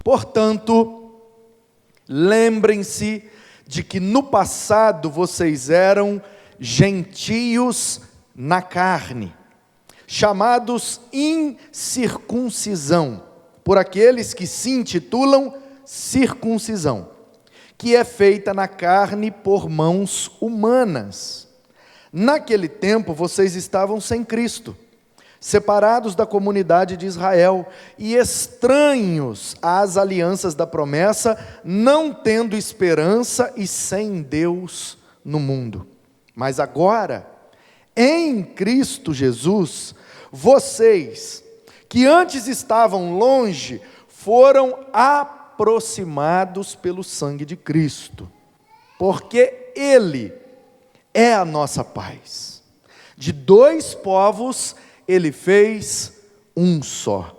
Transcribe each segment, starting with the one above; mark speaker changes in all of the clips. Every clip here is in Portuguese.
Speaker 1: Portanto, lembrem-se de que no passado vocês eram gentios na carne, chamados incircuncisão, por aqueles que se intitulam circuncisão, que é feita na carne por mãos humanas. Naquele tempo vocês estavam sem Cristo, separados da comunidade de Israel e estranhos às alianças da promessa, não tendo esperança e sem Deus no mundo. Mas agora, em Cristo Jesus, vocês, que antes estavam longe, foram aproximados pelo sangue de Cristo, porque Ele é a nossa paz. De dois povos Ele fez um só,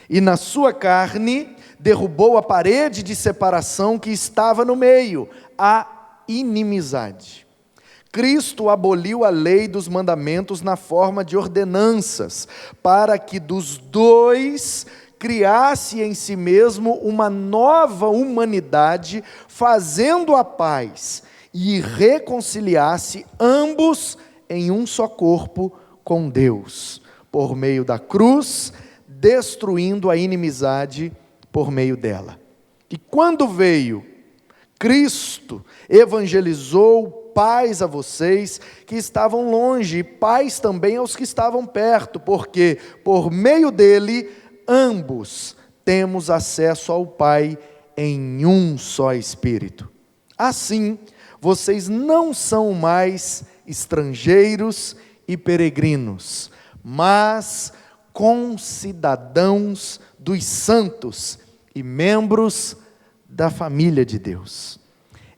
Speaker 1: e na sua carne derrubou a parede de separação que estava no meio, a inimizade. Cristo aboliu a lei dos mandamentos na forma de ordenanças, para que dos dois criasse em si mesmo uma nova humanidade, fazendo a paz e reconciliasse ambos em um só corpo com Deus, por meio da cruz, destruindo a inimizade por meio dela. E quando veio, Cristo evangelizou paz a vocês que estavam longe, e paz também aos que estavam perto, porque por meio dele, ambos temos acesso ao Pai em um só Espírito. Assim, vocês não são mais estrangeiros e peregrinos, mas concidadãos dos santos e membros da família de Deus,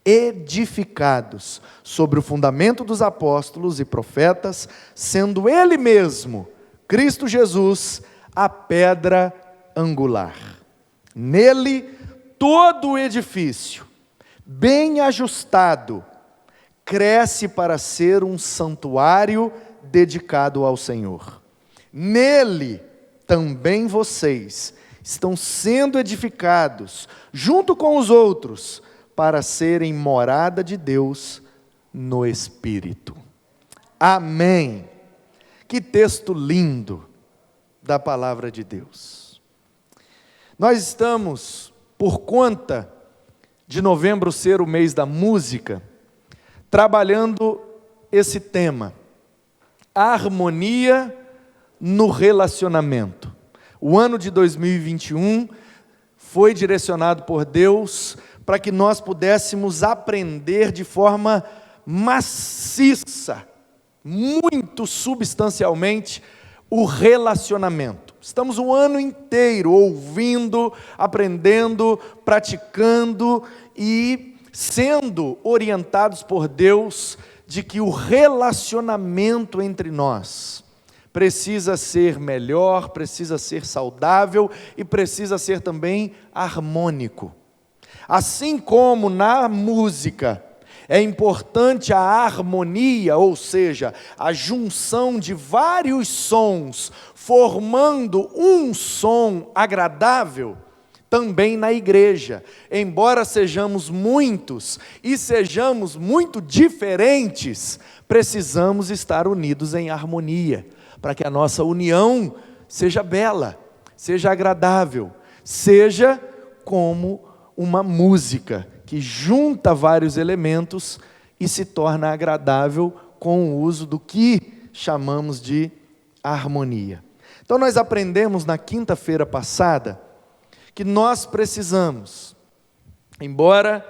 Speaker 1: edificados sobre o fundamento dos apóstolos e profetas, sendo Ele mesmo, Cristo Jesus, a pedra angular. Nele, todo o edifício, bem ajustado, cresce para ser um santuário dedicado ao Senhor. Nele, também vocês estão sendo edificados, junto com os outros, para serem morada de Deus no Espírito. Amém. Que texto lindo da palavra de Deus. Nós estamos, por conta de novembro ser o mês da música, trabalhando esse tema, harmonia no relacionamento. O ano de 2021 foi direcionado por Deus para que nós pudéssemos aprender de forma maciça, muito substancialmente, o relacionamento. Estamos um ano inteiro ouvindo, aprendendo, praticando e sendo orientados por Deus de que o relacionamento entre nós precisa ser melhor, precisa ser saudável e precisa ser também harmônico. Assim como na música é importante a harmonia, ou seja, a junção de vários sons formando um som agradável, também na igreja, embora sejamos muitos e sejamos muito diferentes, precisamos estar unidos em harmonia, para que a nossa união seja bela, seja agradável, seja como uma música que junta vários elementos e se torna agradável com o uso do que chamamos de harmonia. Então nós aprendemos na quinta-feira passada que nós precisamos, embora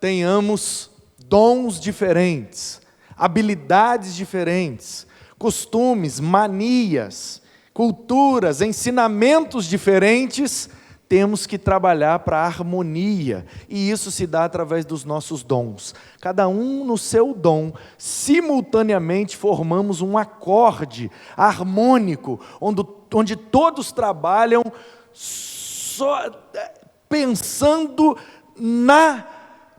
Speaker 1: tenhamos dons diferentes, habilidades diferentes, costumes, manias, culturas, ensinamentos diferentes, temos que trabalhar para a harmonia, e isso se dá através dos nossos dons. Cada um no seu dom, simultaneamente formamos um acorde harmônico, onde todos trabalham só pensando na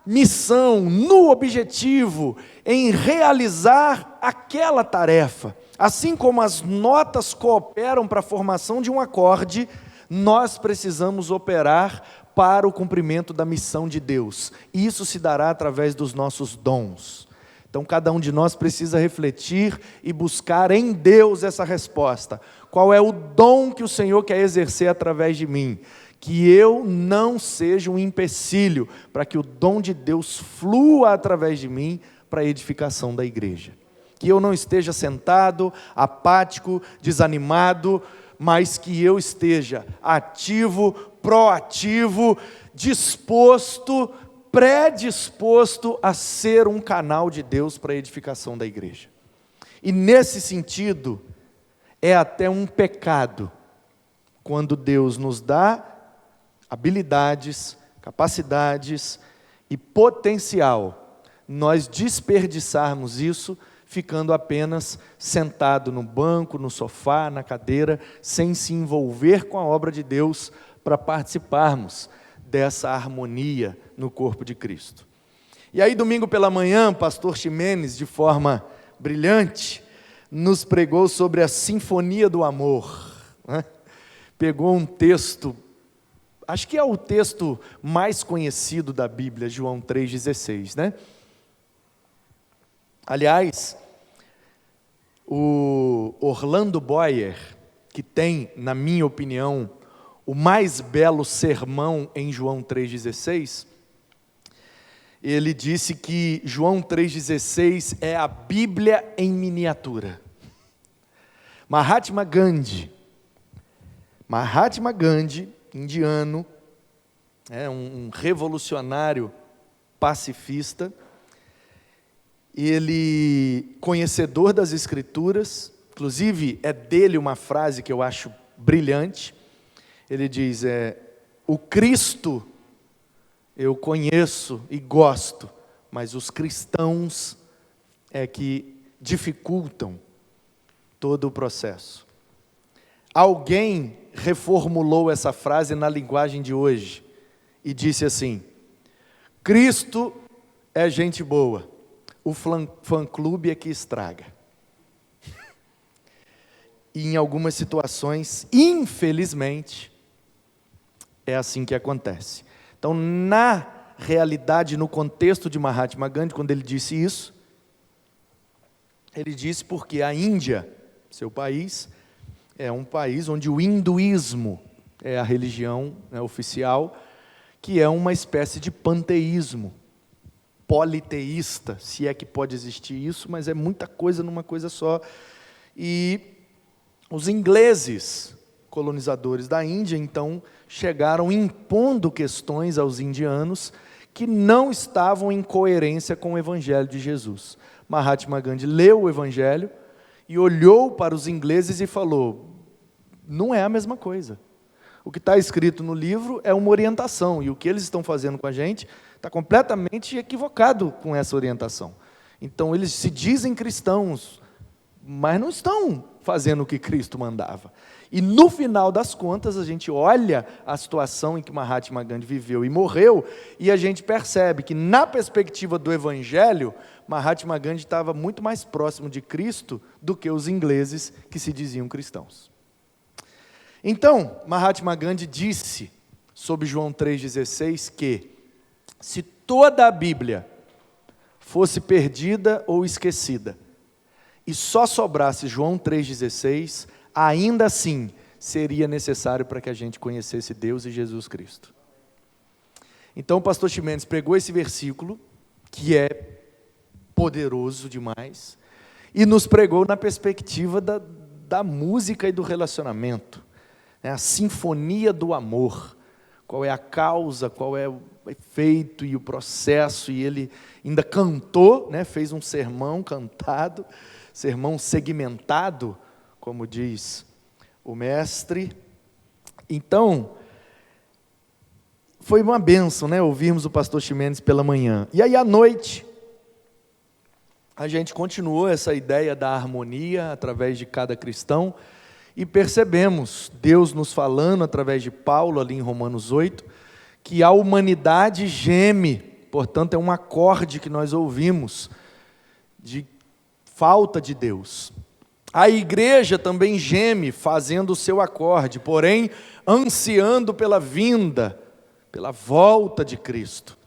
Speaker 1: missão, no objetivo, em realizar aquela tarefa. Assim como as notas cooperam para a formação de um acorde, nós precisamos operar para o cumprimento da missão de Deus. Isso se dará através dos nossos dons. Então, cada um de nós precisa refletir e buscar em Deus essa resposta. Qual é o dom que o Senhor quer exercer através de mim? Que eu não seja um empecilho para que o dom de Deus flua através de mim para a edificação da igreja. Que eu não esteja sentado, apático, desanimado, mas que eu esteja ativo, proativo, disposto, predisposto a ser um canal de Deus para a edificação da igreja. E nesse sentido, é até um pecado quando Deus nos dá habilidades, capacidades e potencial, nós desperdiçarmos isso ficando apenas sentado no banco, no sofá, na cadeira, sem se envolver com a obra de Deus para participarmos dessa harmonia no corpo de Cristo. E aí, domingo pela manhã, pastor Ximenes, de forma brilhante, nos pregou sobre a sinfonia do amor, né? Pegou um texto, acho que é o texto mais conhecido da Bíblia, João 3,16, né? Aliás, o Orlando Boyer, que tem, na minha opinião, o mais belo sermão em João 3,16, ele disse que João 3,16 é a Bíblia em miniatura. Mahatma Gandhi, indiano, um revolucionário pacifista, ele, conhecedor das Escrituras, inclusive é dele uma frase que eu acho brilhante, ele diz, o Cristo eu conheço e gosto, mas os cristãos é que dificultam todo o processo. Alguém reformulou essa frase na linguagem de hoje e disse assim: Cristo é gente boa, o fã-clube é que estraga. E em algumas situações, infelizmente, é assim que acontece. Então, na realidade, no contexto de Mahatma Gandhi, quando ele disse isso, ele disse porque a Índia, seu país, é um país onde o hinduísmo é a religião oficial, que é uma espécie de panteísmo, politeísta, se é que pode existir isso, mas é muita coisa numa coisa só. E os ingleses, colonizadores da Índia, então, chegaram impondo questões aos indianos que não estavam em coerência com o Evangelho de Jesus. Mahatma Gandhi leu o Evangelho e olhou para os ingleses e falou: não é a mesma coisa. O que está escrito no livro é uma orientação, e o que eles estão fazendo com a gente está completamente equivocado com essa orientação. Então, eles se dizem cristãos, mas não estão fazendo o que Cristo mandava. E no final das contas, a gente olha a situação em que Mahatma Gandhi viveu e morreu, e a gente percebe que, na perspectiva do Evangelho, Mahatma Gandhi estava muito mais próximo de Cristo do que os ingleses que se diziam cristãos. Então, Mahatma Gandhi disse, sobre João 3,16, que se toda a Bíblia fosse perdida ou esquecida, e só sobrasse João 3,16, ainda assim seria necessário para que a gente conhecesse Deus e Jesus Cristo. Então o pastor Ximenes pegou esse versículo, que é poderoso demais, e nos pregou na perspectiva da música e do relacionamento, a sinfonia do amor, qual é a causa, qual é o efeito e o processo, e ele ainda cantou, fez um sermão cantado, sermão segmentado, como diz o mestre. Então, foi uma bênção, ouvirmos o pastor Ximenes pela manhã. E aí à noite, a gente continuou essa ideia da harmonia através de cada cristão, e percebemos Deus nos falando através de Paulo, ali em Romanos 8, que a humanidade geme, portanto é um acorde que nós ouvimos, de falta de Deus. A igreja também geme, fazendo o seu acorde, porém, ansiando pela vinda pela volta de Cristo.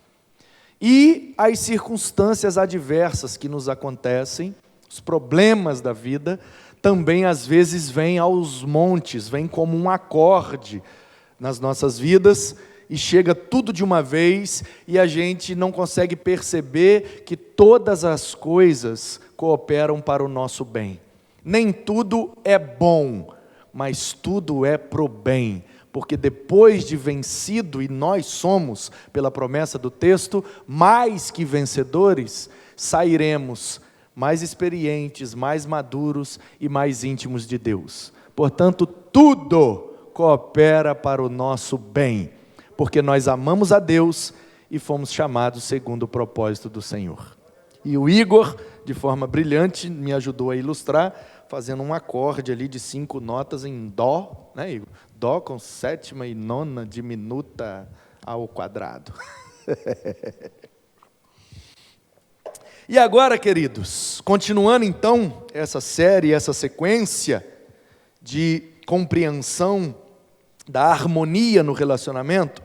Speaker 1: E as circunstâncias adversas que nos acontecem, os problemas da vida, também às vezes vêm aos montes, vêm como um acorde nas nossas vidas, e chega tudo de uma vez, e a gente não consegue perceber que todas as coisas cooperam para o nosso bem. Nem tudo é bom, mas tudo é pro bem, porque depois de vencido, e nós somos, pela promessa do texto, mais que vencedores, sairemos mais experientes, mais maduros e mais íntimos de Deus. Portanto, tudo coopera para o nosso bem, porque nós amamos a Deus e fomos chamados segundo o propósito do Senhor. E o Igor, de forma brilhante, me ajudou a ilustrar, fazendo um acorde ali de 5 notas em Dó, né, Igor? Dó com sétima e nona diminuta ao quadrado. E agora, queridos, continuando então essa série, essa sequência de compreensão da harmonia no relacionamento,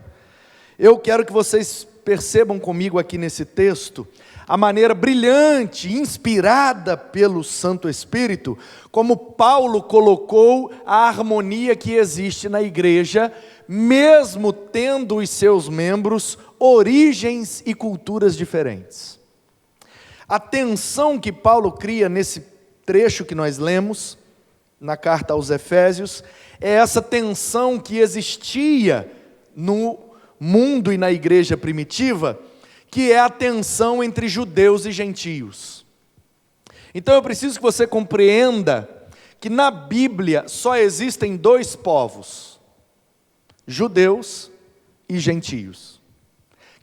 Speaker 1: eu quero que vocês percebam comigo aqui nesse texto a maneira brilhante, inspirada pelo Santo Espírito, como Paulo colocou a harmonia que existe na igreja, mesmo tendo os seus membros origens e culturas diferentes. A tensão que Paulo cria nesse trecho que nós lemos, na carta aos Efésios, é essa tensão que existia no mundo e na igreja primitiva, que é a tensão entre judeus e gentios. Então eu preciso que você compreenda que na Bíblia só existem 2 povos, judeus e gentios.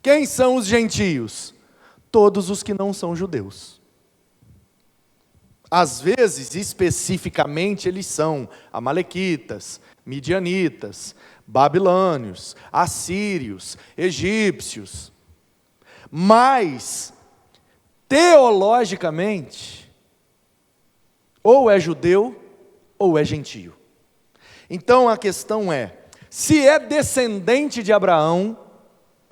Speaker 1: Quem são os gentios? Todos os que não são judeus. Às vezes, especificamente, eles são amalequitas, midianitas, babilônios, assírios, egípcios. Mas, teologicamente, ou é judeu ou é gentio. Então a questão é, se é descendente de Abraão,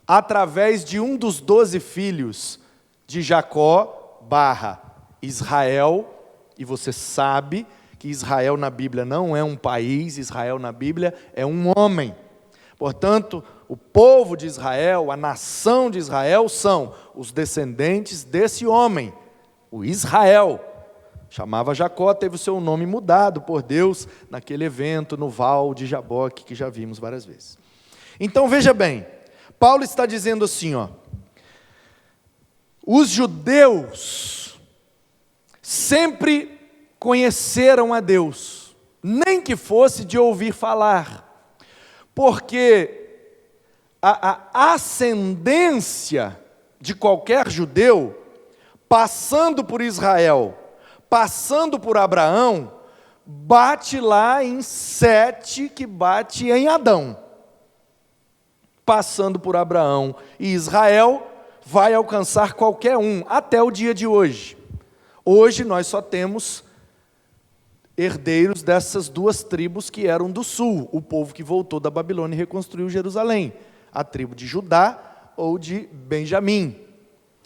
Speaker 1: através de um dos 12 filhos de Jacó / Israel, e você sabe que Israel na Bíblia não é um país, Israel na Bíblia é um homem. Portanto, o povo de Israel, a nação de Israel, são os descendentes desse homem, o Israel. Chamava Jacó, teve o seu nome mudado por Deus naquele evento no Val de Jaboque, que já vimos várias vezes. Então veja bem, Paulo está dizendo assim, os judeus sempre conheceram a Deus, nem que fosse de ouvir falar, porque a ascendência de qualquer judeu, passando por Israel, passando por Abraão, bate lá em Sete, que bate em Adão. Passando por Abraão e Israel, vai alcançar qualquer um, até o dia de hoje. Hoje nós só temos herdeiros dessas 2 tribos que eram do sul, o povo que voltou da Babilônia e reconstruiu Jerusalém, a tribo de Judá ou de Benjamim.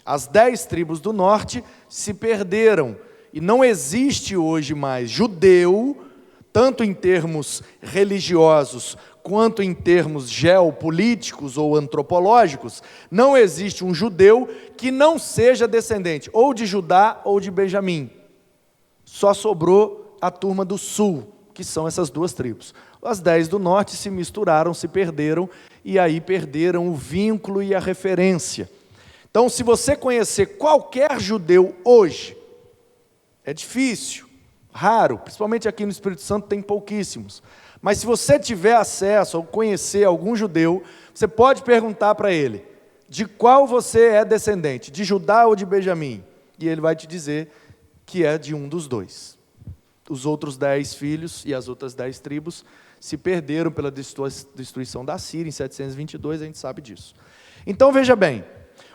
Speaker 1: As 10 tribos do norte se perderam, e não existe hoje mais judeu, tanto em termos religiosos, quanto em termos geopolíticos ou antropológicos, não existe um judeu que não seja descendente, ou de Judá ou de Benjamim. Só sobrou a turma do sul, que são essas 2 tribos. As 10 do norte se misturaram, se perderam, e aí perderam o vínculo e a referência. Então, se você conhecer qualquer judeu hoje, é difícil, raro, principalmente aqui no Espírito Santo tem pouquíssimos. Mas se você tiver acesso ou conhecer algum judeu, você pode perguntar para ele, de qual você é descendente, de Judá ou de Benjamim? E ele vai te dizer que é de um dos 2. Os outros 10 filhos e as outras 10 tribos se perderam pela destruição da Síria em 722, a gente sabe disso. Então veja bem,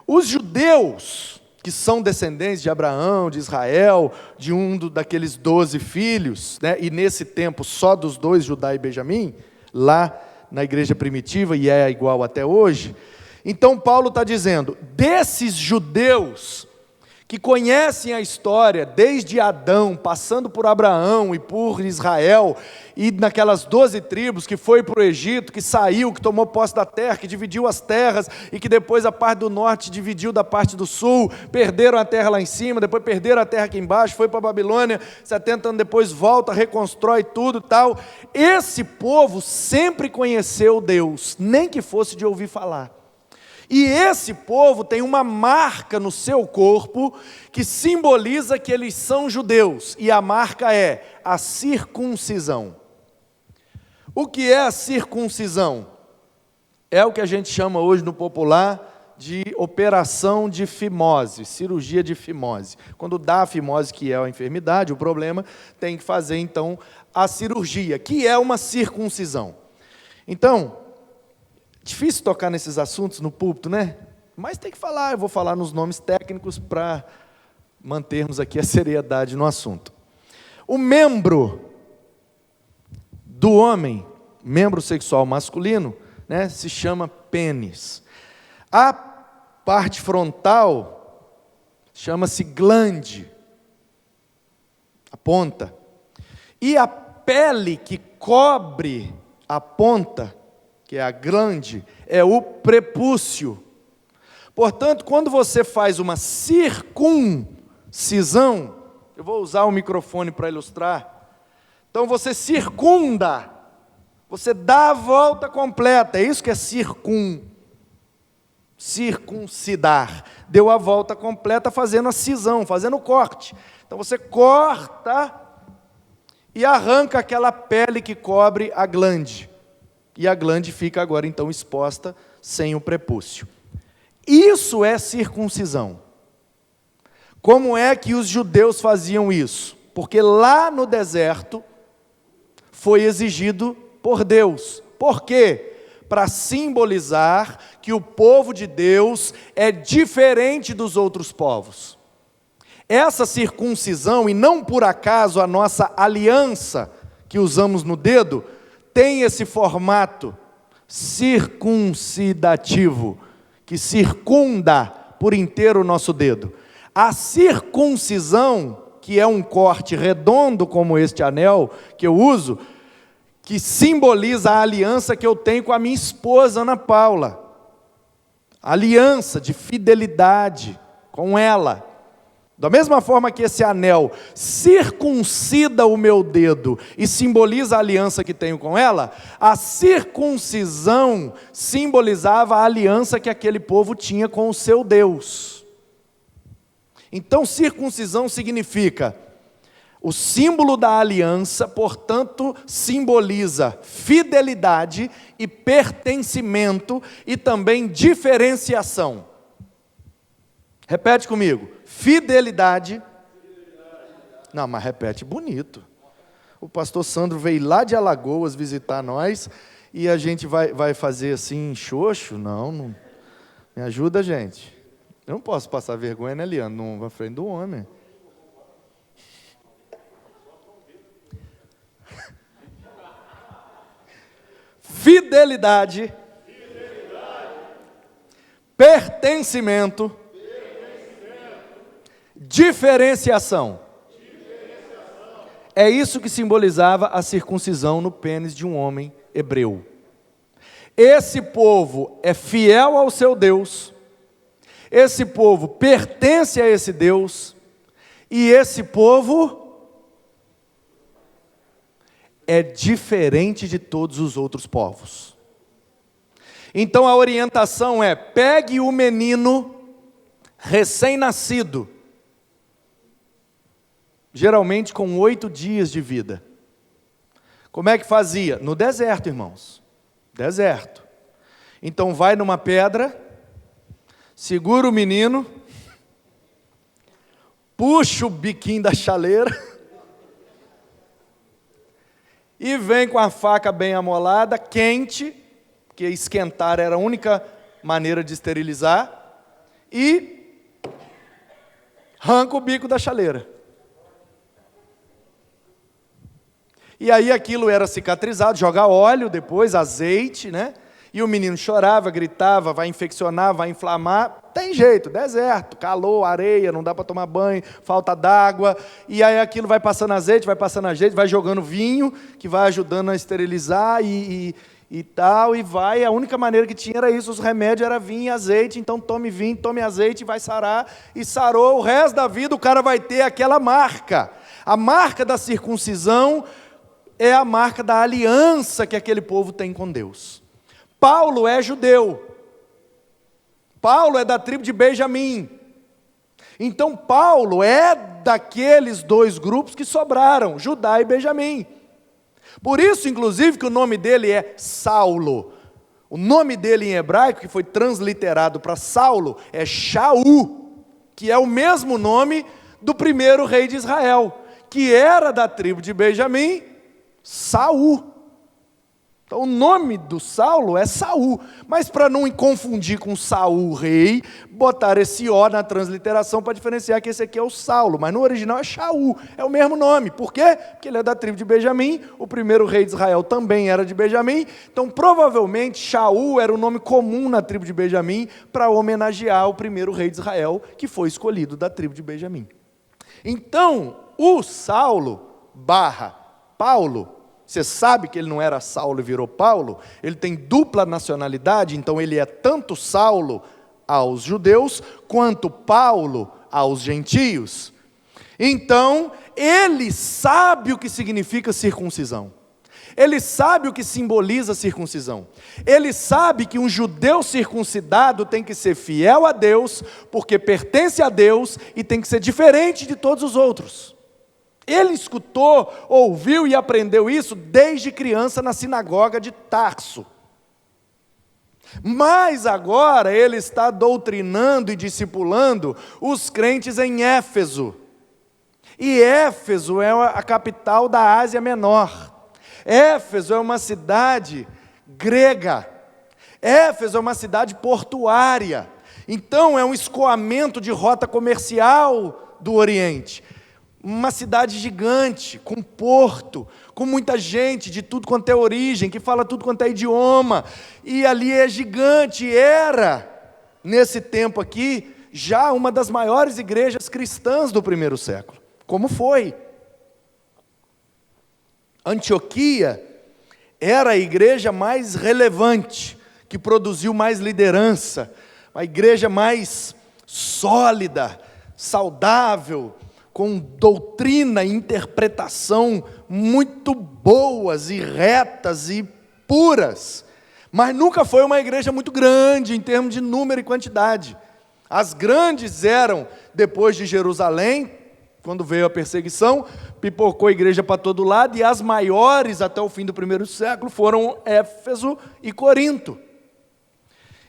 Speaker 1: os judeus que são descendentes de Abraão, de Israel, de daqueles 12 filhos, né, e nesse tempo só dos 2, Judá e Benjamim, lá na igreja primitiva, e é igual até hoje. Então Paulo está dizendo, desses judeus que conhecem a história desde Adão, passando por Abraão e por Israel, e naquelas 12 tribos que foi para o Egito, que saiu, que tomou posse da terra, que dividiu as terras, e que depois a parte do norte dividiu da parte do sul, perderam a terra lá em cima, depois perderam a terra aqui embaixo, foi para a Babilônia, 70 anos depois volta, reconstrói tudo e tal. Esse povo sempre conheceu Deus, nem que fosse de ouvir falar. E esse povo tem uma marca no seu corpo que simboliza que eles são judeus, e a marca é a circuncisão. O que é a circuncisão? É o que a gente chama hoje no popular de operação de fimose, cirurgia de fimose. Quando dá a fimose, que é a enfermidade, o problema, tem que fazer então a cirurgia, que é uma circuncisão. Então, difícil tocar nesses assuntos no púlpito, né? Mas tem que falar, eu vou falar nos nomes técnicos para mantermos aqui a seriedade no assunto. O membro do homem, membro sexual masculino, né, se chama pênis. A parte frontal chama-se glande, a ponta. E a pele que cobre a ponta, que é a glande, é o prepúcio. Portanto, quando você faz uma circuncisão, eu vou usar o microfone para ilustrar. Então você circunda, você dá a volta completa, é isso que é circuncidar. Deu a volta completa fazendo a cisão, fazendo o corte. Então você corta e arranca aquela pele que cobre a glande. E a glande fica agora então exposta sem o prepúcio. Isso é circuncisão. Como é que os judeus faziam isso? Porque lá no deserto foi exigido por Deus. Por quê? Para simbolizar que o povo de Deus é diferente dos outros povos. Essa circuncisão, e não por acaso a nossa aliança que usamos no dedo, tem esse formato circuncidativo, que circunda por inteiro o nosso dedo. A circuncisão, que é um corte redondo como este anel que eu uso, que simboliza a aliança que eu tenho com a minha esposa Ana Paula. Aliança de fidelidade com ela. Da mesma forma que esse anel circuncida o meu dedo e simboliza a aliança que tenho com ela, a circuncisão simbolizava a aliança que aquele povo tinha com o seu Deus. Então, circuncisão significa o símbolo da aliança, portanto, simboliza fidelidade e pertencimento e também diferenciação. Repete comigo. Fidelidade. Não, mas repete bonito. O pastor Sandro veio lá de Alagoas visitar nós e a gente vai fazer assim, xoxo? Não. Me ajuda, gente. Eu não posso passar vergonha, né, Leandro? Não, na frente do homem. Fidelidade. Pertencimento. Diferenciação. É isso que simbolizava a circuncisão no pênis de um homem hebreu. Esse povo é fiel ao seu Deus, esse povo pertence a esse Deus, e esse povo é diferente de todos os outros povos. Então a orientação é: pegue o menino recém-nascido, geralmente com 8 dias de vida. Como é que fazia? No deserto, irmãos. Deserto. Então vai numa pedra, segura o menino, puxa o biquinho da chaleira e vem com a faca bem amolada, quente, porque esquentar era a única maneira de esterilizar, e arranca o bico da chaleira. E aí aquilo era cicatrizado, joga óleo depois, azeite, né? E o menino chorava, gritava, vai infeccionar, vai inflamar. Tem jeito, deserto, calor, areia, não dá para tomar banho, falta d'água. E aí aquilo vai passando azeite, vai jogando vinho, que vai ajudando a esterilizar e tal, e vai. A única maneira que tinha era isso, os remédios era vinho e azeite, então tome vinho, tome azeite e vai sarar. E sarou, o resto da vida o cara vai ter aquela marca. A marca da circuncisão é a marca da aliança que aquele povo tem com Deus. Paulo é judeu. Paulo é da tribo de Benjamim. Então Paulo é daqueles dois grupos que sobraram, Judá e Benjamim. Por isso, inclusive, que o nome dele é Saulo. O nome dele em hebraico, que foi transliterado para Saulo, é Shaul, que é o mesmo nome do primeiro rei de Israel, que era da tribo de Benjamim, Saul. Então o nome do Saulo é Saul, mas para não confundir com Saul rei, botaram esse O na transliteração para diferenciar que esse aqui é o Saulo, mas no original é Shaul, é o mesmo nome. Por quê? Porque ele é da tribo de Benjamim, o primeiro rei de Israel também era de Benjamim, então provavelmente Shaul era o nome comum na tribo de Benjamim para homenagear o primeiro rei de Israel que foi escolhido da tribo de Benjamim. Então o Saulo / Paulo, você sabe que ele não era Saulo e virou Paulo? Ele tem dupla nacionalidade, então ele é tanto Saulo aos judeus, quanto Paulo aos gentios. Então, ele sabe o que significa circuncisão. Ele sabe o que simboliza circuncisão. Ele sabe que um judeu circuncidado tem que ser fiel a Deus, porque pertence a Deus e tem que ser diferente de todos os outros. Ele escutou, ouviu e aprendeu isso desde criança na sinagoga de Tarso. Mas agora ele está doutrinando e discipulando os crentes em Éfeso. E Éfeso é a capital da Ásia Menor. Éfeso é uma cidade grega. Éfeso é uma cidade portuária. Então é um escoamento de rota comercial do Oriente. Uma cidade gigante, com porto, com muita gente de tudo quanto é origem, que fala tudo quanto é idioma, e ali é gigante, era, nesse tempo aqui, já uma das maiores igrejas cristãs do primeiro século, como foi. Antioquia era a igreja mais relevante, que produziu mais liderança, a igreja mais sólida, saudável, com doutrina e interpretação muito boas e retas e puras, mas nunca foi uma igreja muito grande em termos de número e quantidade. As grandes eram depois de Jerusalém, quando veio a perseguição, pipocou a igreja para todo lado, e as maiores até o fim do primeiro século foram Éfeso e Corinto.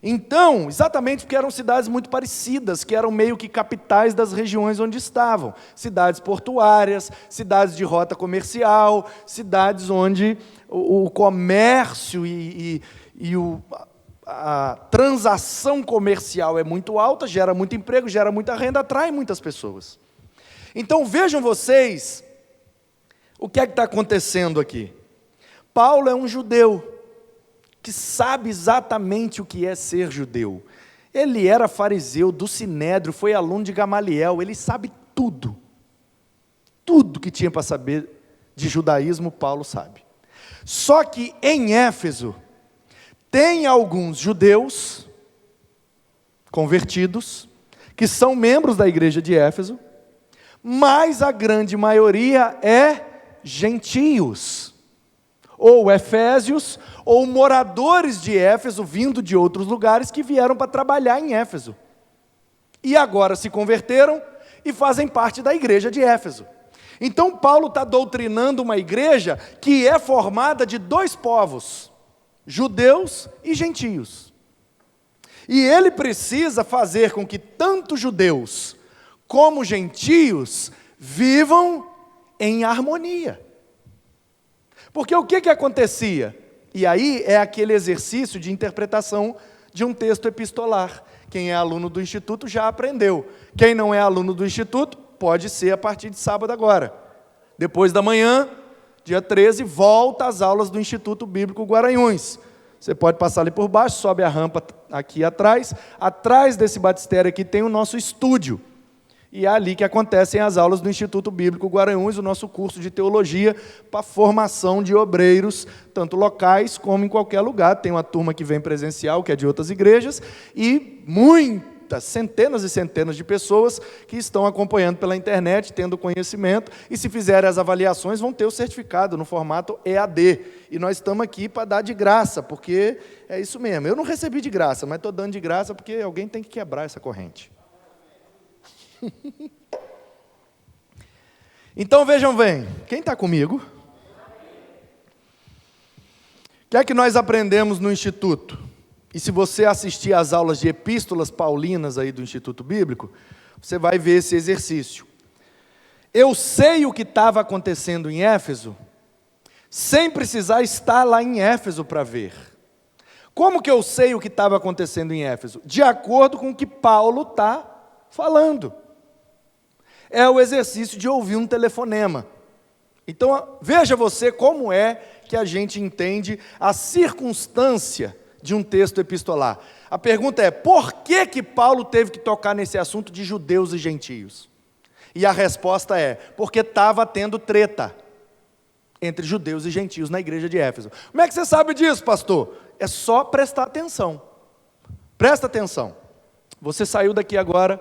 Speaker 1: Então, exatamente porque eram cidades muito parecidas, que eram meio que capitais das regiões onde estavam. Cidades portuárias, cidades de rota comercial, cidades onde o comércio e a transação comercial é muito alta, gera muito emprego, gera muita renda, atrai muitas pessoas. Então vejam vocês, o que é que está acontecendo aqui? Paulo é um judeu, que sabe exatamente o que é ser judeu. Ele era fariseu do Sinédrio, foi aluno de Gamaliel, ele sabe tudo. Tudo que tinha para saber de judaísmo, Paulo sabe. Só que em Éfeso, tem alguns judeus convertidos, que são membros da igreja de Éfeso, mas a grande maioria é gentios, ou efésios, ou moradores de Éfeso, vindo de outros lugares, que vieram para trabalhar em Éfeso. E agora se converteram e fazem parte da igreja de Éfeso. Então Paulo está doutrinando uma igreja que é formada de dois povos, judeus e gentios. E ele precisa fazer com que tanto judeus como gentios vivam em harmonia. Porque o que acontecia? E aí é aquele exercício de interpretação de um texto epistolar. Quem é aluno do Instituto já aprendeu. Quem não é aluno do Instituto, pode ser a partir de sábado agora. Depois da manhã, dia 13, volta às aulas do Instituto Bíblico Guaranhuns. Você pode passar ali por baixo, sobe a rampa aqui atrás. Atrás desse batistério aqui tem o nosso estúdio. E é ali que acontecem as aulas do Instituto Bíblico Guaranhuns, o nosso curso de teologia para formação de obreiros, tanto locais como em qualquer lugar. Tem uma turma que vem presencial, que é de outras igrejas, e muitas, centenas e centenas de pessoas que estão acompanhando pela internet, tendo conhecimento, e se fizerem as avaliações, vão ter o certificado no formato EAD. E nós estamos aqui para dar de graça, porque é isso mesmo. Eu não recebi de graça, mas estou dando de graça porque alguém tem que quebrar essa corrente. Então vejam bem, quem está comigo? O que é que nós aprendemos no Instituto? E se você assistir às aulas de epístolas paulinas aí do Instituto Bíblico, você vai ver esse exercício. Eu sei o que estava acontecendo em Éfeso, sem precisar estar lá em Éfeso para ver. Como que eu sei o que estava acontecendo em Éfeso? De acordo com o que Paulo está falando. É o exercício de ouvir um telefonema. Então, veja você como é que a gente entende a circunstância de um texto epistolar. A pergunta é, por que que Paulo teve que tocar nesse assunto de judeus e gentios? E a resposta é, porque estava tendo treta entre judeus e gentios na igreja de Éfeso. Como é que você sabe disso, pastor? É só prestar atenção. Presta atenção. Você saiu daqui agora,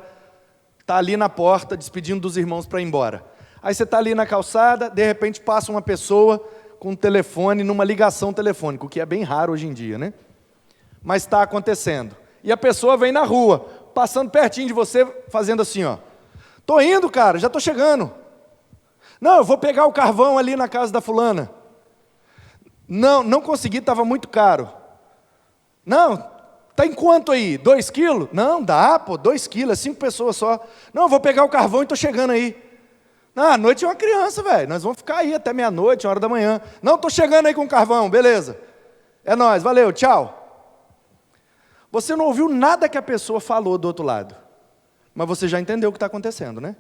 Speaker 1: está ali na porta, despedindo dos irmãos para ir embora. Aí você está ali na calçada, de repente passa uma pessoa com um telefone, numa ligação telefônica, o que é bem raro hoje em dia, né? Mas está acontecendo. E a pessoa vem na rua, passando pertinho de você, fazendo assim, ó. Estou indo, cara, já estou chegando. Não, eu vou pegar o carvão ali na casa da fulana. Não consegui, estava muito caro. Não, está em quanto aí? 2 quilos? Não, dá, 2 quilos, é 5 pessoas só. Não, eu vou pegar o carvão e estou chegando aí. Não, à noite é uma criança, velho. Nós vamos ficar aí até meia-noite, 1h. Não, estou chegando aí com o carvão, beleza. É nóis, valeu, tchau. Você não ouviu nada que a pessoa falou do outro lado. Mas você já entendeu o que está acontecendo, né?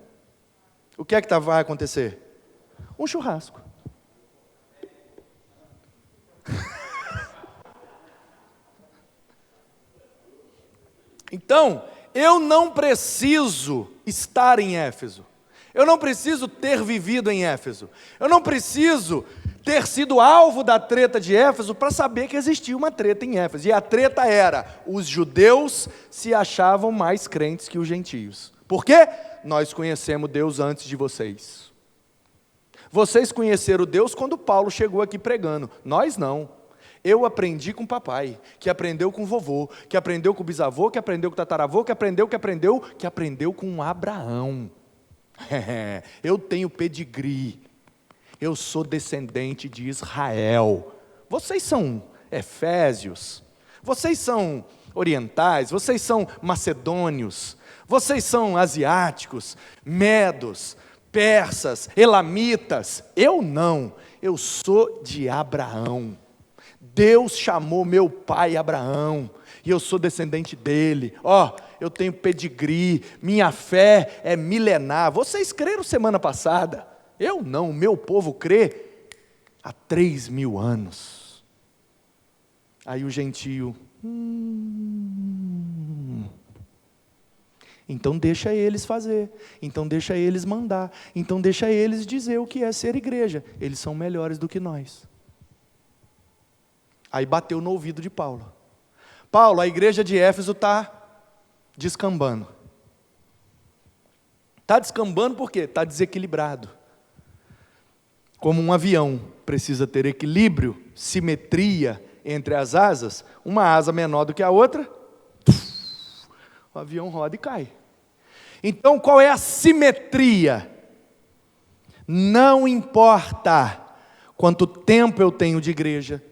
Speaker 1: O que é que vai acontecer? Um churrasco. Então, eu não preciso estar em Éfeso. Eu não preciso ter vivido em Éfeso. Eu não preciso ter sido alvo da treta de Éfeso para saber que existia uma treta em Éfeso. E a treta era, os judeus se achavam mais crentes que os gentios. Por quê? Nós conhecemos Deus antes de vocês. Vocês conheceram Deus quando Paulo chegou aqui pregando. Nós não. Eu aprendi com o papai, que aprendeu com o vovô, que aprendeu com o bisavô, que aprendeu com o tataravô, que aprendeu com Abraão. Eu tenho pedigree. Eu sou descendente de Israel. Vocês são efésios. Vocês são orientais. Vocês são macedônios. Vocês são asiáticos, medos, persas, elamitas. Eu não. Eu sou de Abraão. Deus chamou meu pai Abraão, e eu sou descendente dele. Eu tenho pedigree, minha fé é milenar. Vocês creram semana passada? Eu não, o meu povo crê há 3.000 anos. Aí o gentio, então deixa eles fazer, então deixa eles mandar, então deixa eles dizer o que é ser igreja. Eles são melhores do que nós. Aí bateu no ouvido de Paulo. Paulo, a igreja de Éfeso está descambando. Está descambando por quê? Está desequilibrado. Como um avião precisa ter equilíbrio, simetria entre as asas, uma asa menor do que a outra, o avião roda e cai. Então, qual é a simetria? Não importa quanto tempo eu tenho de igreja,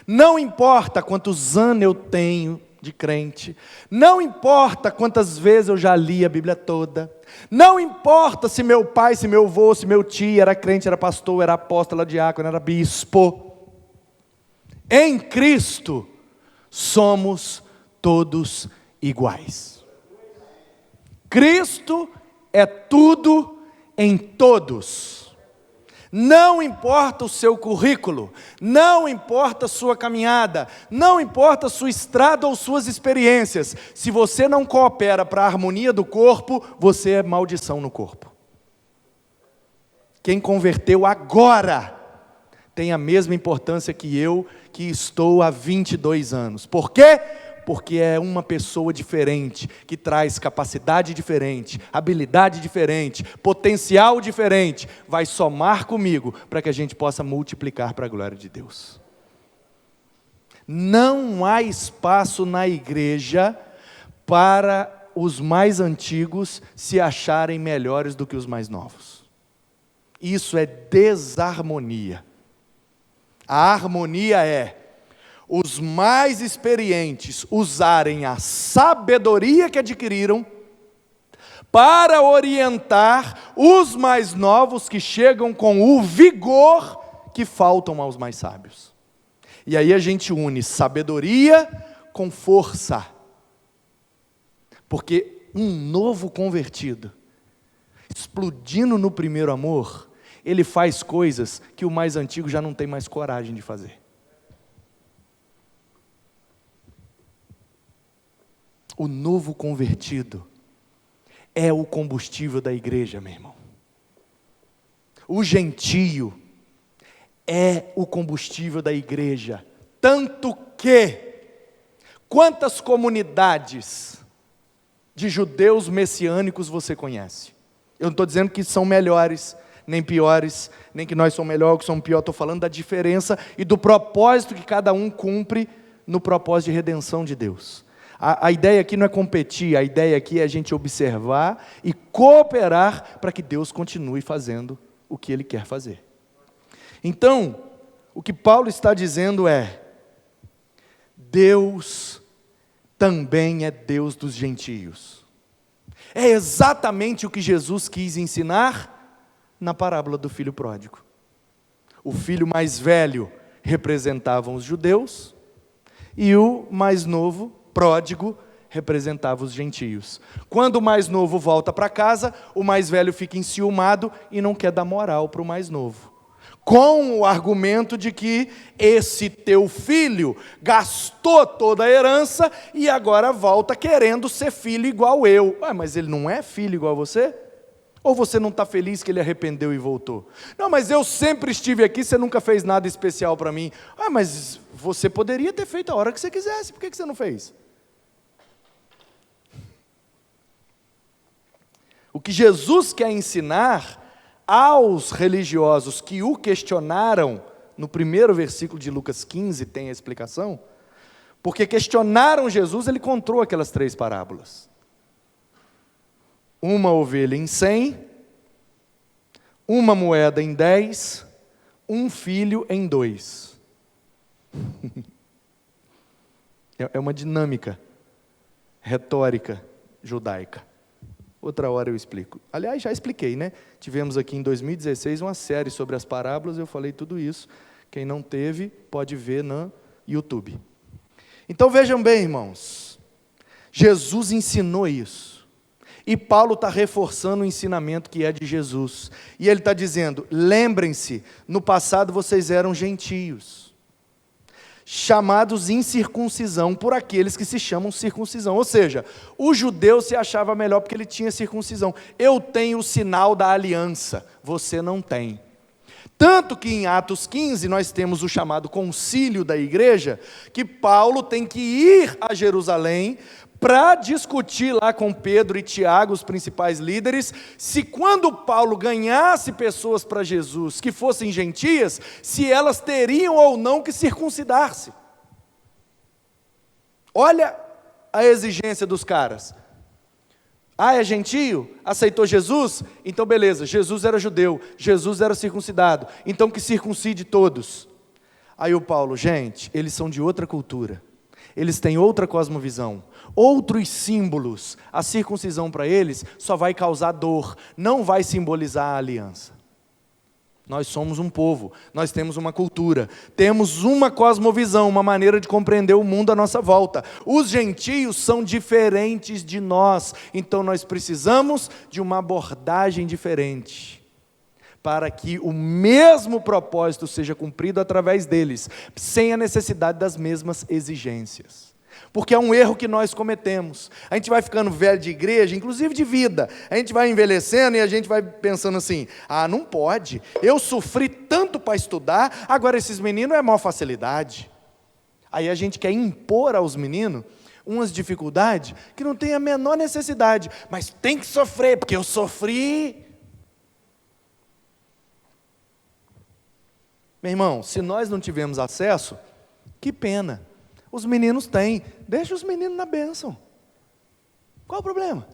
Speaker 1: não importa quantos anos eu tenho de crente, não importa quantas vezes eu já li a Bíblia toda, não importa se meu pai, se meu avô, se meu tio era crente, era pastor, era apóstolo, era diácono, era bispo. Em Cristo somos todos iguais. Cristo é tudo em todos. Não importa o seu currículo, não importa a sua caminhada, não importa a sua estrada ou suas experiências, se você não coopera para a harmonia do corpo, você é maldição no corpo. Quem converteu agora tem a mesma importância que eu, que estou há 22 anos. Por quê? Porque é uma pessoa diferente, que traz capacidade diferente, habilidade diferente, potencial diferente, vai somar comigo, para que a gente possa multiplicar para a glória de Deus. Não há espaço na igreja para os mais antigos se acharem melhores do que os mais novos. Isso é desarmonia. A harmonia é os mais experientes usarem a sabedoria que adquiriram para orientar os mais novos que chegam com o vigor que faltam aos mais sábios. E aí a gente une sabedoria com força. Porque um novo convertido, explodindo no primeiro amor, ele faz coisas que o mais antigo já não tem mais coragem de fazer. O novo convertido é o combustível da igreja, meu irmão. O gentio é o combustível da igreja. Tanto que, quantas comunidades de judeus messiânicos você conhece? Eu não estou dizendo que são melhores, nem piores, nem que nós somos melhores ou que somos piores. Estou falando da diferença e do propósito que cada um cumpre no propósito de redenção de Deus. A ideia aqui não é competir, a ideia aqui é a gente observar e cooperar para que Deus continue fazendo o que Ele quer fazer. Então, o que Paulo está dizendo é: Deus também é Deus dos gentios. É exatamente o que Jesus quis ensinar na parábola do filho pródigo. O filho mais velho representava os judeus e o mais novo, pródigo, representava os gentios. Quando o mais novo volta para casa, o mais velho fica enciumado e não quer dar moral para o mais novo, com o argumento de que esse teu filho gastou toda a herança e agora volta querendo ser filho igual eu. Mas ele não é filho igual a você? Ou você não está feliz que ele arrependeu e voltou? Não, mas eu sempre estive aqui, você nunca fez nada especial para mim. Mas você poderia ter feito a hora que você quisesse, por que você não fez? O que Jesus quer ensinar aos religiosos que o questionaram, no primeiro versículo de Lucas 15 tem a explicação, porque questionaram Jesus, ele contou aquelas 3 parábolas. Uma ovelha em 100, uma moeda em 10, um filho em 2. É uma dinâmica retórica judaica. Outra hora eu explico. Aliás, já expliquei, né? Tivemos aqui em 2016 uma série sobre as parábolas, eu falei tudo isso. Quem não teve, pode ver no YouTube. Então vejam bem, irmãos. Jesus ensinou isso. E Paulo está reforçando o ensinamento que é de Jesus. E ele está dizendo: lembrem-se, no passado vocês eram gentios, chamados incircuncisão por aqueles que se chamam circuncisão. Ou seja, o judeu se achava melhor porque ele tinha circuncisão. Eu tenho o sinal da aliança, você não tem. Tanto que em Atos 15 nós temos o chamado concílio da igreja, que Paulo tem que ir a Jerusalém para discutir lá com Pedro e Tiago, os principais líderes, se quando Paulo ganhasse pessoas para Jesus que fossem gentias, se elas teriam ou não que circuncidar-se. Olha a exigência dos caras. É gentio? Aceitou Jesus? Então beleza, Jesus era judeu, Jesus era circuncidado, então que circuncide todos. Aí o Paulo: gente, eles são de outra cultura, eles têm outra cosmovisão, outros símbolos. A circuncisão para eles só vai causar dor, não vai simbolizar a aliança. Nós somos um povo, nós temos uma cultura, temos uma cosmovisão, uma maneira de compreender o mundo à nossa volta. Os gentios são diferentes de nós, então nós precisamos de uma abordagem diferente, para que o mesmo propósito seja cumprido através deles, sem a necessidade das mesmas exigências. Porque é um erro que nós cometemos. A gente vai ficando velho de igreja, inclusive de vida. A gente vai envelhecendo e a gente vai pensando assim: não pode, eu sofri tanto para estudar, agora esses meninos é maior facilidade. Aí a gente quer impor aos meninos umas dificuldades que não tem a menor necessidade, mas tem que sofrer, porque eu sofri. Meu irmão, se nós não tivermos acesso, que pena. Os meninos têm, deixa os meninos na bênção. Qual o problema?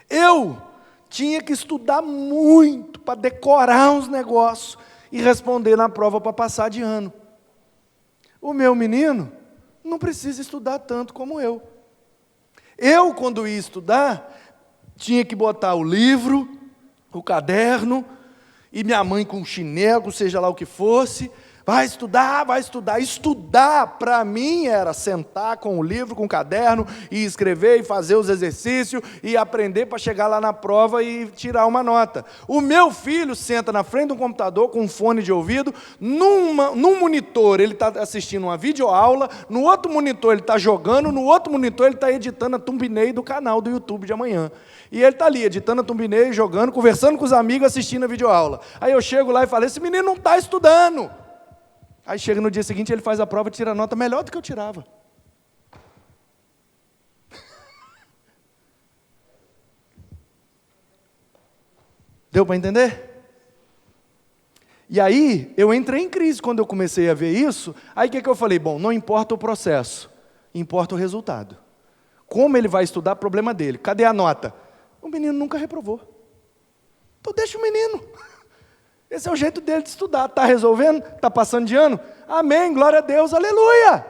Speaker 1: Eu tinha que estudar muito para decorar uns negócios e responder na prova para passar de ano. O meu menino não precisa estudar tanto como eu. Eu, quando ia estudar, tinha que botar o livro, o caderno, e minha mãe com chinelo, seja lá o que fosse. Vai estudar, vai estudar. Estudar, para mim, era sentar com o livro, com o caderno, e escrever, e fazer os exercícios, e aprender para chegar lá na prova e tirar uma nota. O meu filho senta na frente de um computador, com um fone de ouvido, num monitor ele está assistindo uma videoaula, no outro monitor ele está jogando, no outro monitor ele está editando a thumbnail do canal do YouTube de amanhã. E ele está ali, editando a thumbnail, jogando, conversando com os amigos, assistindo a videoaula. Aí eu chego lá e falo: esse menino não está estudando. Aí chega no dia seguinte, ele faz a prova e tira a nota melhor do que eu tirava. Deu para entender? E aí, eu entrei em crise quando eu comecei a ver isso. Aí o que eu falei? Bom, não importa o processo, importa o resultado. Como ele vai estudar, problema dele. Cadê a nota? O menino nunca reprovou. Então deixa o menino. Esse é o jeito dele de estudar. Está resolvendo? Está passando de ano? Amém, glória a Deus, aleluia!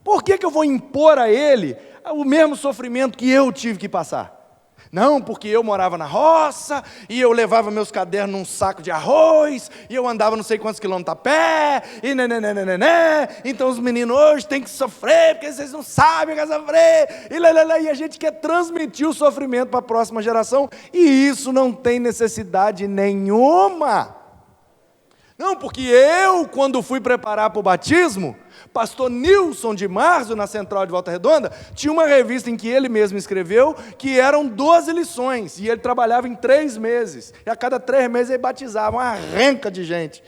Speaker 1: Por que eu vou impor a ele o mesmo sofrimento que eu tive que passar? Não, porque eu morava na roça, e eu levava meus cadernos num saco de arroz, e eu andava não sei quantos quilômetros a pé, e então os meninos hoje têm que sofrer, porque vocês não sabem o que é sofrer, e a gente quer transmitir o sofrimento para a próxima geração, e isso não tem necessidade nenhuma. Não, porque eu, quando fui preparar para o batismo, pastor Nilson de Marzo, na Central de Volta Redonda, tinha uma revista em que ele mesmo escreveu, que eram 12 lições, e ele trabalhava em 3 meses, e a cada 3 meses ele batizava uma renca de gente.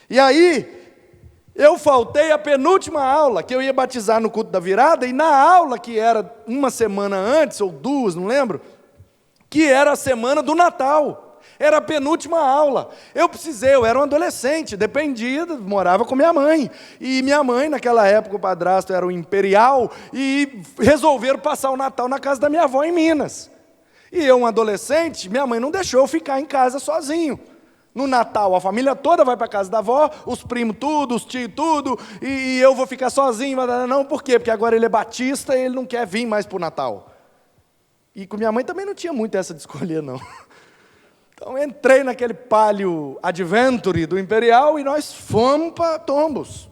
Speaker 1: E aí, eu faltei a penúltima aula, que eu ia batizar no culto da virada, e na aula, que era uma semana antes, ou 2, não lembro, que era a semana do Natal. Era a penúltima aula. Eu era um adolescente, dependia, morava com minha mãe. E minha mãe, naquela época, o padrasto era o imperial, e resolveram passar o Natal na casa da minha avó em Minas. E eu, um adolescente, minha mãe não deixou eu ficar em casa sozinho. No Natal, a família toda vai para a casa da avó, os primos tudo, os tios tudo, e eu vou ficar sozinho. Não, por quê? Porque agora ele é batista e ele não quer vir mais para o Natal. E com minha mãe também não tinha muito essa de escolher, não. Então, entrei naquele Palio Adventure do Imperial e nós fomos para Tombos.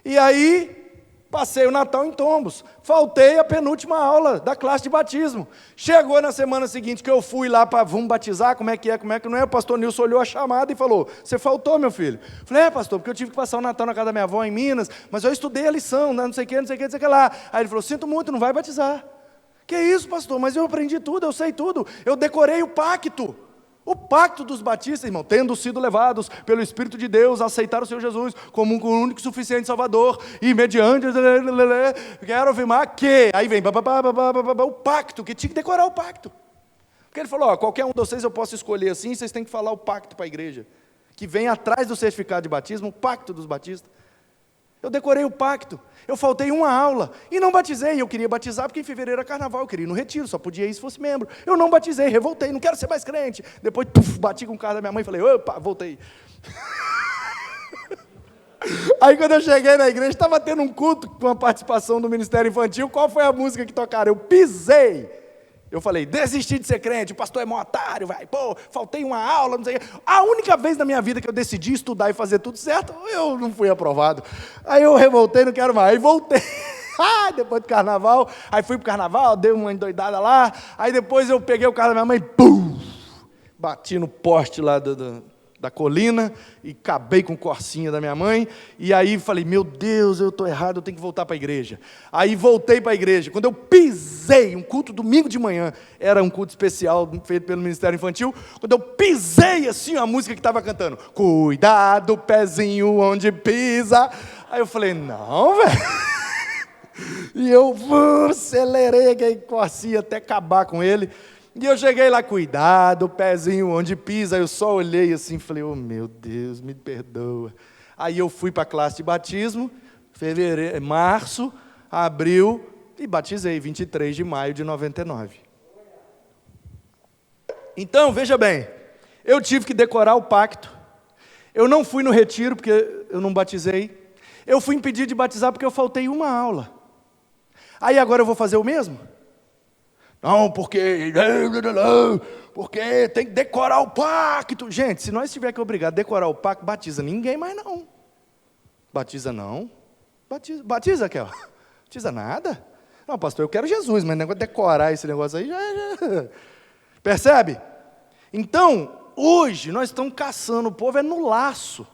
Speaker 1: E aí, passei o Natal em Tombos. Faltei a penúltima aula da classe de batismo. Chegou na semana seguinte que eu fui lá para, vamos batizar, como é que não é? O pastor Nilson olhou a chamada e falou: você faltou, meu filho? Falei: pastor, porque eu tive que passar o Natal na casa da minha avó em Minas, mas eu estudei a lição, não sei o que lá. Aí ele falou: sinto muito, não vai batizar. Que isso, pastor? Mas eu aprendi tudo, eu sei tudo. Eu decorei o pacto. O pacto dos batistas, irmão, tendo sido levados pelo Espírito de Deus a aceitar o Senhor Jesus como um único e suficiente Salvador, e mediante, quero afirmar que, aí vem, o pacto, que tinha que decorar o pacto. Porque ele falou: qualquer um de vocês eu posso escolher assim, vocês têm que falar o pacto para a igreja, que vem atrás do certificado de batismo, o pacto dos batistas. Eu decorei o pacto, eu faltei uma aula, e não batizei. Eu queria batizar porque em fevereiro era carnaval, eu queria ir no retiro, só podia ir se fosse membro. Eu não batizei, revoltei, não quero ser mais crente. Depois, bati com o carro da minha mãe e falei: opa, voltei. Aí quando eu cheguei na igreja, estava tendo um culto com a participação do Ministério Infantil. Qual foi a música que tocaram? Eu pisei. Eu falei: desisti de ser crente, o pastor é mó otário, faltei uma aula, não sei o quê. A única vez na minha vida que eu decidi estudar e fazer tudo certo, eu não fui aprovado. Aí eu revoltei, não quero mais. Aí voltei, depois do carnaval, aí fui pro carnaval, dei uma endoidada lá, aí depois eu peguei o carro da minha mãe, bati no poste lá da colina e acabei com o corcinha da minha mãe, e aí falei, meu Deus, eu estou errado, eu tenho que voltar para a igreja. Aí voltei para a igreja. Quando eu pisei, um culto domingo de manhã, era um culto especial feito pelo Ministério Infantil, quando eu pisei assim, a música que estava cantando, cuidado, pezinho onde pisa, aí eu falei, não, velho. E eu acelerei aquele corcinha até acabar com ele. E eu cheguei lá, cuidado, pezinho onde pisa. Eu só olhei assim, falei, oh meu Deus, me perdoa. Aí eu fui para a classe de batismo, março, abril, e batizei, 23 de maio de 99. Então, veja bem, eu tive que decorar o pacto. Eu não fui no retiro, porque eu não batizei. Eu fui impedido de batizar porque eu faltei uma aula. Aí agora eu vou fazer o mesmo? Não, porque tem que decorar o pacto. Gente, se nós tivermos que obrigar a decorar o pacto, batiza ninguém mais não. Batiza não. Batiza, Kel? Batiza nada. Não, pastor, eu quero Jesus, mas o negócio de decorar esse negócio aí já. Percebe? Então, hoje nós estamos caçando o povo no laço.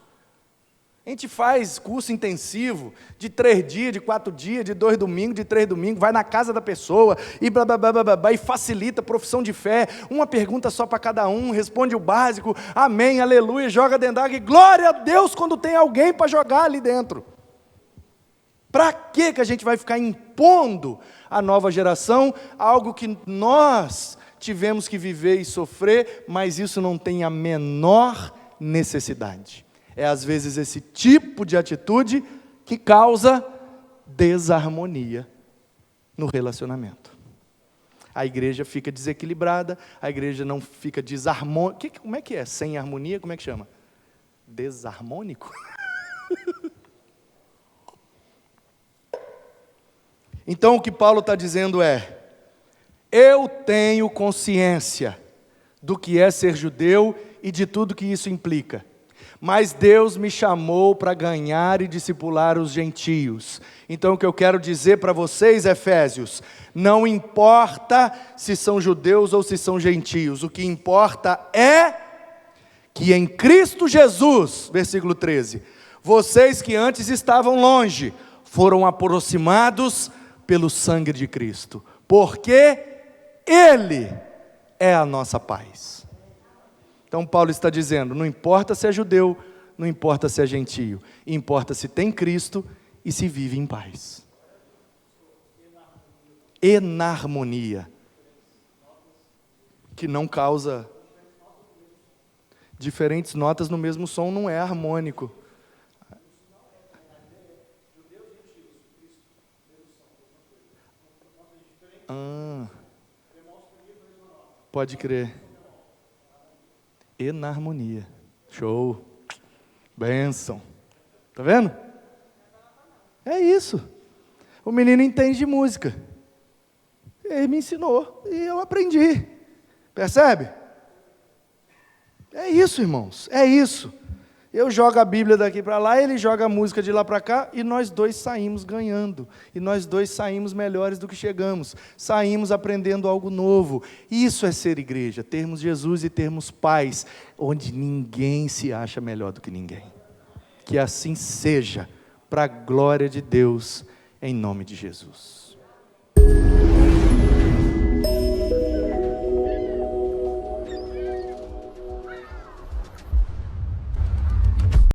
Speaker 1: A gente faz curso intensivo de 3 dias, de 4 dias, de 2 domingos, de 3 domingos, vai na casa da pessoa e blá, blá, blá, blá, blá, e facilita a profissão de fé, uma pergunta só para cada um, responde o básico, amém, aleluia, joga dentro da água, e glória a Deus quando tem alguém para jogar ali dentro. Para que a gente vai ficar impondo à nova geração algo que nós tivemos que viver e sofrer, mas isso não tem a menor necessidade? É às vezes esse tipo de atitude que causa desarmonia no relacionamento. A igreja fica desequilibrada, a igreja não fica desarmônica. Como é que é? Sem harmonia, como é que chama? Desarmônico? Então o que Paulo está dizendo é, eu tenho consciência do que é ser judeu e de tudo que isso implica. Mas Deus me chamou para ganhar e discipular os gentios. Então o que eu quero dizer para vocês, Efésios, não importa se são judeus ou se são gentios, o que importa é que em Cristo Jesus, versículo 13, vocês que antes estavam longe, foram aproximados pelo sangue de Cristo, porque Ele é a nossa paz. Então Paulo está dizendo, não importa se é judeu, não importa se é gentio, importa se tem Cristo e se vive em paz. E na harmonia, que não causa diferentes notas no mesmo som, não é harmônico. Pode crer. E na harmonia. Show. Bênção. Tá vendo? É isso. O menino entende de música. Ele me ensinou e eu aprendi. Percebe? É isso, irmãos. É isso. Eu jogo a Bíblia daqui para lá, ele joga a música de lá para cá, e nós dois saímos ganhando. E nós dois saímos melhores do que chegamos. Saímos aprendendo algo novo. Isso é ser igreja, termos Jesus e termos paz, onde ninguém se acha melhor do que ninguém. Que assim seja, para a glória de Deus, em nome de Jesus.